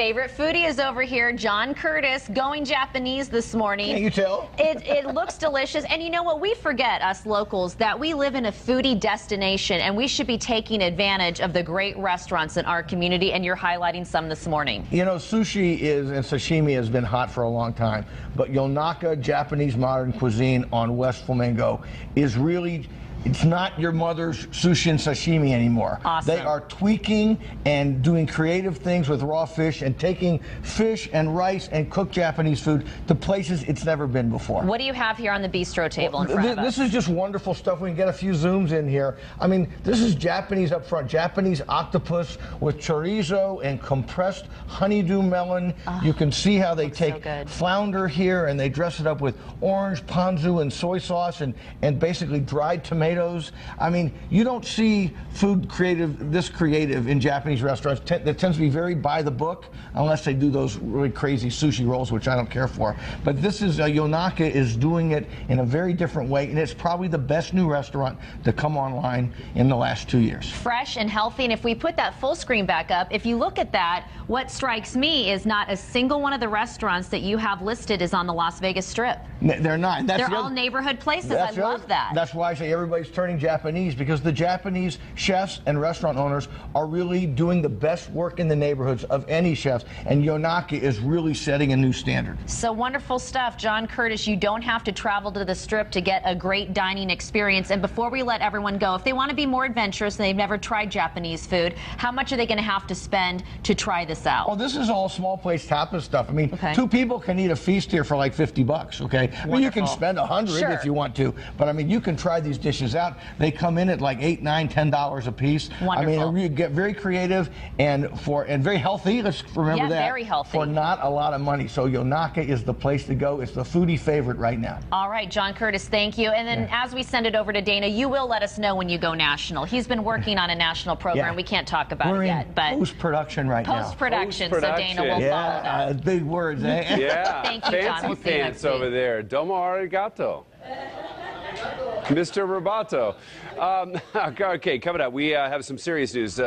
favorite foodie is over here, John Curtis, going Japanese this morning. Can't you tell? It looks delicious. And you know what? We forget, us locals, that we live in a foodie destination, and we should be taking advantage of the great restaurants in our community, and you're highlighting some this morning. You know, sushi and sashimi has been hot for a long time, but Yonaka, Japanese modern cuisine on West Flamingo, is really... It's not your mother's sushi and sashimi anymore. Awesome. They are tweaking and doing creative things with raw fish and taking fish and rice and cooked Japanese food to places it's never been before. What do you have here on the bistro table in front of us? This is just wonderful stuff. We can get a few zooms in here. I mean, this is Japanese up front. Japanese octopus with chorizo and compressed honeydew melon. You can see how they take flounder here and they dress it up with orange, ponzu, and soy sauce and basically dried tomatoes. I mean, you don't see food this creative in Japanese restaurants. That tends to be very by the book, unless they do those really crazy sushi rolls, which I don't care for. But this is, Yonaka is doing it in a very different way, and it's probably the best new restaurant to come online in the last 2 years. Fresh and healthy, and if we put that full screen back up, if you look at that, what strikes me is not a single one of the restaurants that you have listed is on the Las Vegas Strip. They're not. They're all neighborhood places. I love that. That's why I say everybody's turning Japanese, because the Japanese chefs and restaurant owners are really doing the best work in the neighborhoods of any chefs, and Yonaka is really setting a new standard. So wonderful stuff. John Curtis, you don't have to travel to the Strip to get a great dining experience. And before we let everyone go, if they want to be more adventurous and they've never tried Japanese food, how much are they going to have to spend to try this out? Well, this is all small place tapas stuff. I mean, 2 people can eat a feast here for like $50, okay? I mean, you can spend $100 if you want to, but I mean, you can try these dishes out. They come in at like $8, $9, $10 a piece. Wonderful. I mean, you get very creative and very healthy. Let's remember that. Very healthy. For not a lot of money. So Yonaka is the place to go. It's the foodie favorite right now. All right, John Curtis, thank you. And then as we send it over to Dana, you will let us know when you go national. He's been working on a national program. We can't talk about it yet, but post-production right now. Post-production, so Dana will follow that. Big words, eh? Yeah. Thank you, John. We'll see you next week. Over there. Domo arigato. Mr. Roboto. Okay, coming up, we have some serious news.